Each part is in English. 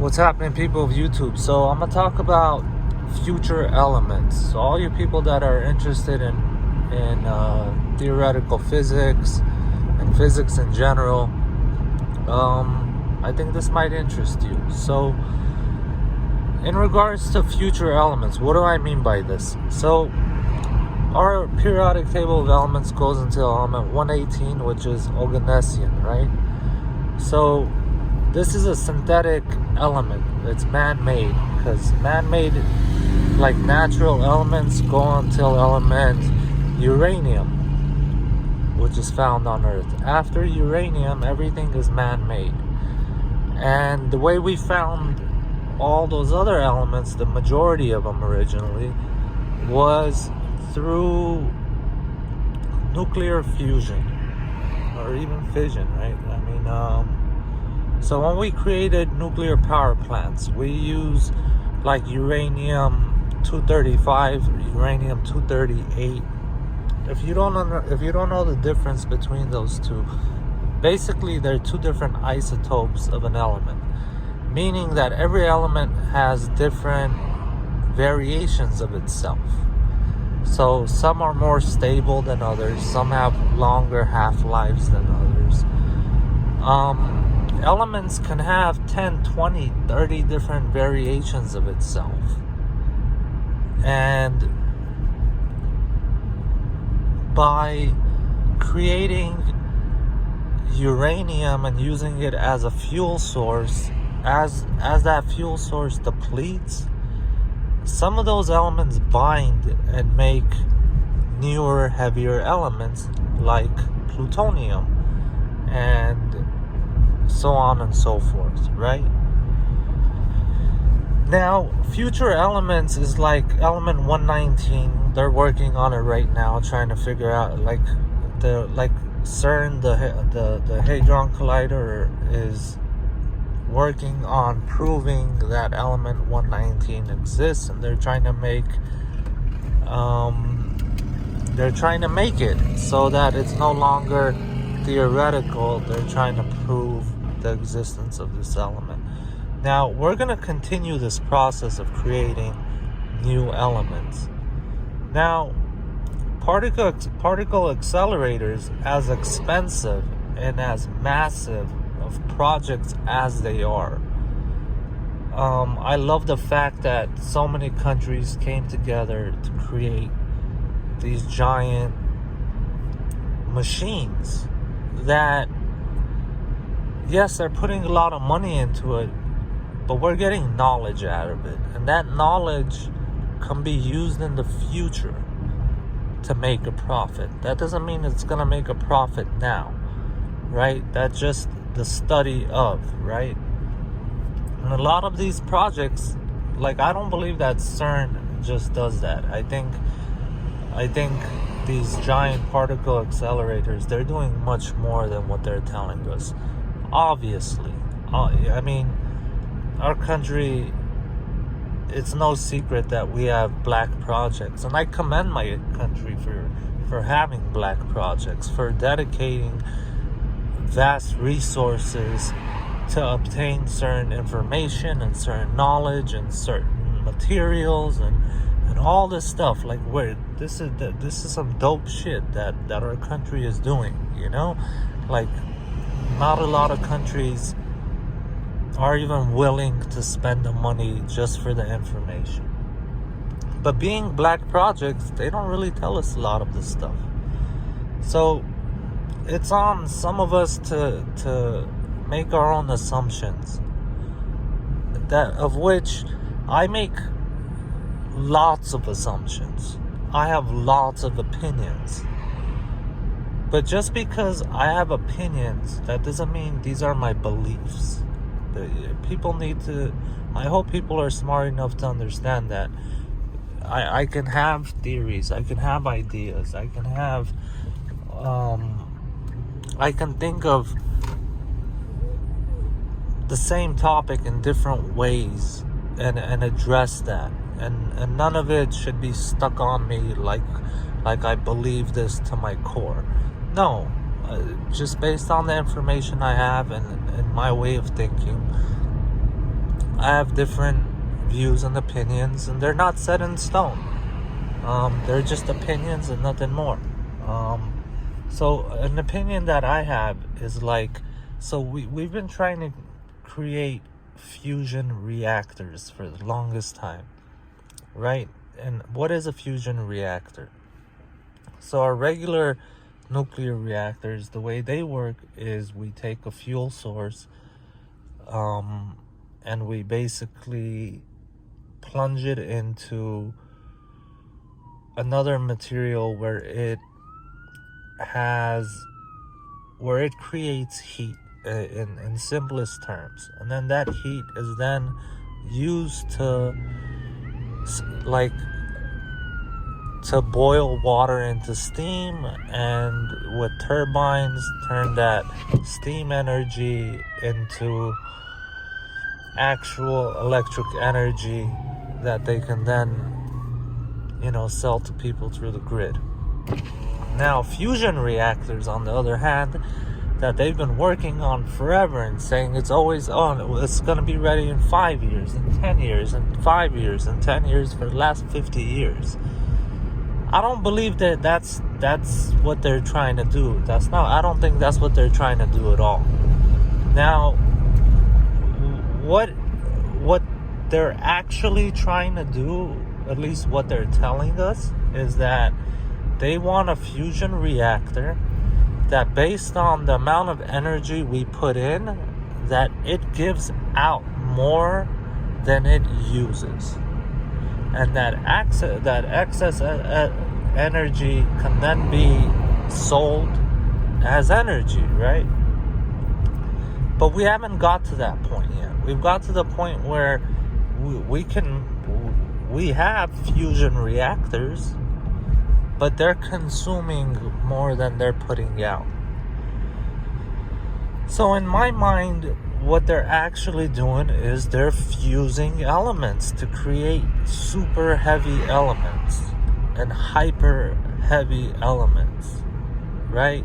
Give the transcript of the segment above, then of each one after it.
What's happening, people of YouTube? So I'm gonna talk about future elements. So all you people that are interested in theoretical physics and physics in general, I think this might interest you. So in regards to future elements, what do I mean by this? So our periodic table of elements goes until element 118, which is Oganessian, right? So this is a synthetic element. It's man-made, because man-made, like natural elements, go until element uranium, which is found on Earth. After uranium, everything is man-made. And the way we found all those other elements, the majority of them originally, was through nuclear fusion, or even fission, right? I mean, so when we created nuclear power plants, we use like uranium-235 or uranium-238. If you don't know the difference between those two, basically they're two different isotopes of an element, meaning that every element has different variations of itself. So some are more stable than others, some have longer half-lives than others. Elements can have 10, 20, 30 different variations of itself. And by creating uranium and using it as a fuel source, as that fuel source depletes, some of those elements bind and make newer, heavier elements like plutonium and so on and so forth, right? Now, future elements is like element 119. They're working on it right now, trying to figure out, like CERN, the hadron collider, is working on proving that element 119 exists, and they're trying to make it so that it's no longer theoretical. They're trying to prove the existence of this element. Now, we're going to continue this process of creating new elements. Now, particle accelerators, as expensive and as massive of projects as they are, I love the fact that so many countries came together to create these giant machines that, yes, they're putting a lot of money into it, but we're getting knowledge out of it, and that knowledge can be used in the future to make a profit. That doesn't mean it's going to make a profit now, right? That's just the study of, right? And a lot of these projects, like, I don't believe that CERN just does that. I think these giant particle accelerators, they're doing much more than what they're telling us. Obviously, I mean, our country, it's no secret that we have black projects, and I commend my country for having black projects, for dedicating vast resources to obtain certain information and certain knowledge and certain materials and all this stuff. Like, this is some dope shit that our country is doing, you know? Like, not a lot of countries are even willing to spend the money just for the information. But being black projects, they don't really tell us a lot of this stuff. So it's on some of us to make our own assumptions, that of which I make lots of assumptions. I have lots of opinions. But just because I have opinions, that doesn't mean these are my beliefs. People need to, I hope people are smart enough to understand that I can have theories, I can have ideas, I can have, I can think of the same topic in different ways and address that. And none of it should be stuck on me like I believe this to my core. No, just based on the information I have and my way of thinking, have different views and opinions, and they're not set in stone. They're just opinions and nothing more. So an opinion that I have is like, so we've been trying to create fusion reactors for the longest time, right? And what is a fusion reactor? So our regular nuclear reactors, the way they work is we take a fuel source, and we basically plunge it into another material where it creates heat, in simplest terms, and then that heat is then used to boil water into steam, and with turbines turn that steam energy into actual electric energy that they can then sell to people through the grid. Now, fusion reactors, on the other hand, that they've been working on forever and saying it's always it's going to be ready in 5 years, and 10 years, and 5 years, and 10 years for the last 50 years. I don't believe that that's what they're trying to do. I don't think that's what they're trying to do at all. Now, what they're actually trying to do, at least what they're telling us, is that they want a fusion reactor that, based on the amount of energy we put in, that it gives out more than it uses, and that excess energy can then be sold as energy, right? But we haven't got to that point yet. We've got to the point where we have fusion reactors, but they're consuming more than they're putting out. So in my mind, what they're actually doing is they're fusing elements to create super heavy elements and hyper heavy elements, right?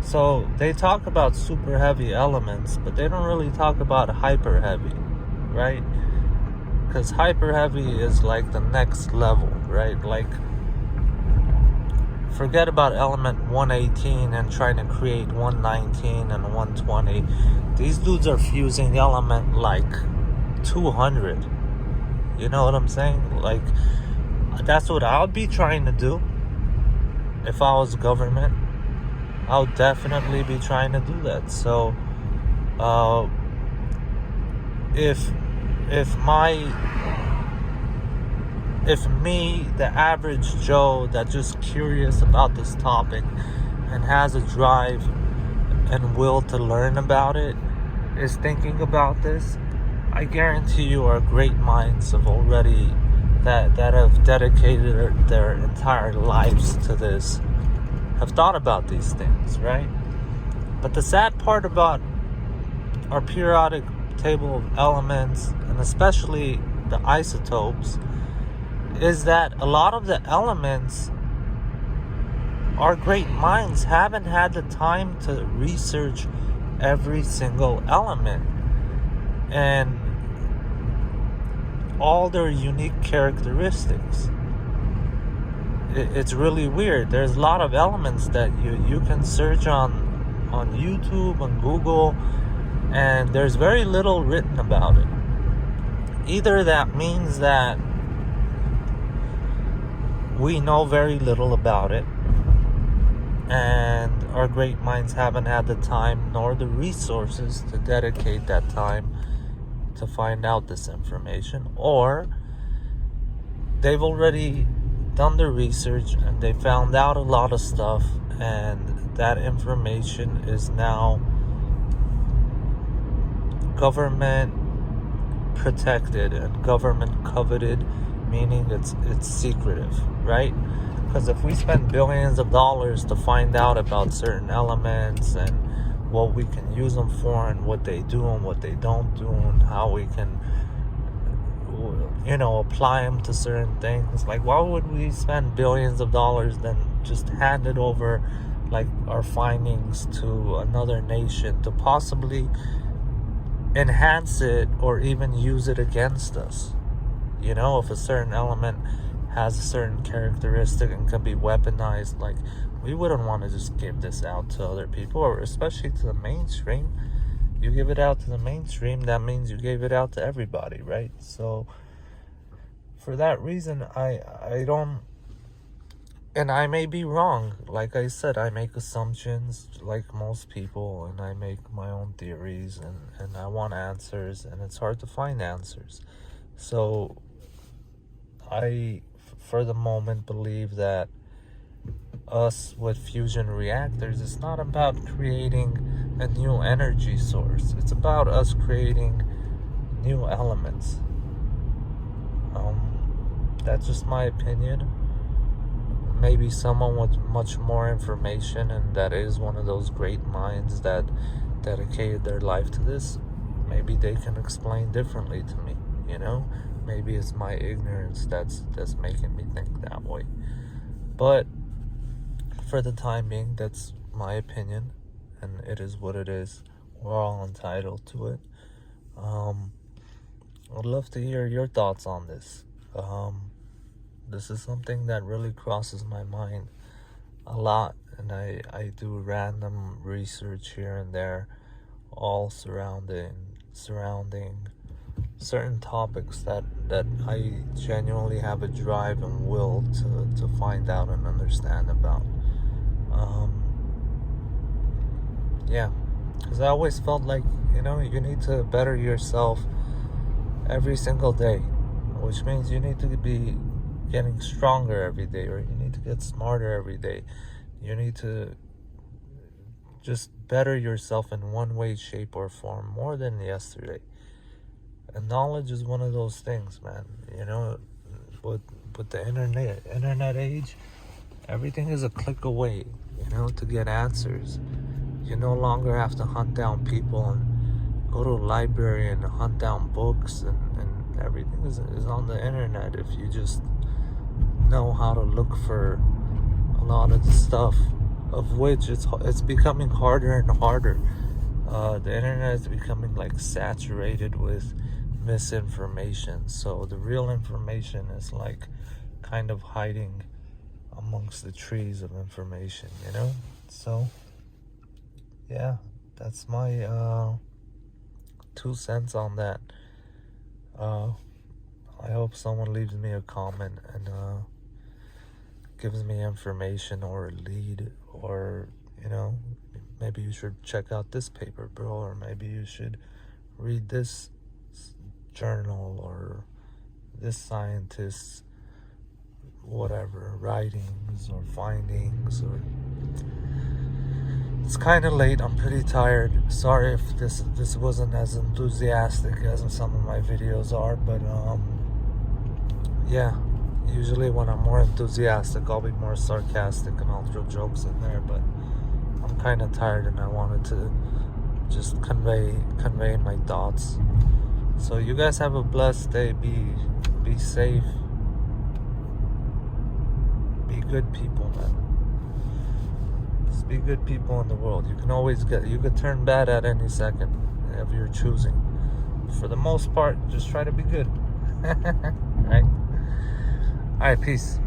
So they talk about super heavy elements, but they don't really talk about hyper heavy, right? Because hyper heavy is like the next level, right? Like, forget about element 118 and trying to create 119 and 120. These dudes are fusing element like 200. You know what I'm saying? Like, that's what I would be trying to do if I was government. I would definitely be trying to do that. So, if me, the average Joe that just curious about this topic and has a drive and will to learn about it, is thinking about this, I guarantee you our great minds have already that have dedicated their entire lives to this have thought about these things, right? But the sad part about our periodic table of elements, and especially the isotopes, is that a lot of the elements, our great minds haven't had the time to research every single element and all their unique characteristics. It's really weird. There's a lot of elements that you can search on YouTube and Google, and there's very little written about it. Either that means that we know very little about it, and our great minds haven't had the time nor the resources to dedicate that time to find out this information, or they've already done the research and they found out a lot of stuff, and that information is now government protected and government coveted, meaning it's secretive, right? Because if we spend billions of dollars to find out about certain elements and what we can use them for and what they do and what they don't do and how we can apply them to certain things, like, why would we spend billions of dollars then just hand it over, like our findings, to another nation to possibly enhance it or even use it against us. You know, if a certain element has a certain characteristic and can be weaponized, like, we wouldn't want to just give this out to other people, or especially to the mainstream. You give it out to the mainstream, that means you gave it out to everybody, right? So for that reason, I don't, and I may be wrong. Like I said, I make assumptions like most people, and I make my own theories, and I want answers, and it's hard to find answers. So I, for the moment, believe that us with fusion reactors, it's not about creating a new energy source. It's about us creating new elements. That's just my opinion. Maybe someone with much more information, and that is one of those great minds that dedicated their life to this, maybe they can explain differently to me, you know? Maybe it's my ignorance that's making me think that way. But for the time being, that's my opinion, and it is what it is. We're all entitled to it. I'd love to hear your thoughts on this. This is something that really crosses my mind a lot, and I do random research here and there, all surrounding certain topics that I genuinely have a drive and will to find out and understand about. Yeah, because I always felt like, you know, you need to better yourself every single day, which means you need to be getting stronger every day, or you need to get smarter every day. You need to just better yourself in one way, shape, or form more than yesterday. And knowledge is one of those things, man. You know, with the internet age, everything is a click away, you know, to get answers. You no longer have to hunt down people and go to a library and hunt down books, and everything is on the internet if you just know how to look for a lot of the stuff, of which it's becoming harder and harder. The internet is becoming like saturated with misinformation, so the real information is like kind of hiding amongst the trees of information, you know? So yeah, that's my 2 cents on that. I hope someone leaves me a comment and gives me information or a lead, or, you know, maybe you should check out this paper, bro, or maybe you should read this journal, or this scientist's whatever writings or findings. Or it's kind of late, I'm pretty tired. Sorry if this wasn't as enthusiastic as some of my videos are, but yeah, usually when I'm more enthusiastic, I'll be more sarcastic and I'll throw jokes in there, but I'm kind of tired and I wanted to just convey my thoughts. So you guys have a blessed day. Be safe. Be good people, man. Just be good people in the world. You could turn bad at any second if you're choosing. For the most part, just try to be good. Right? Alright, peace.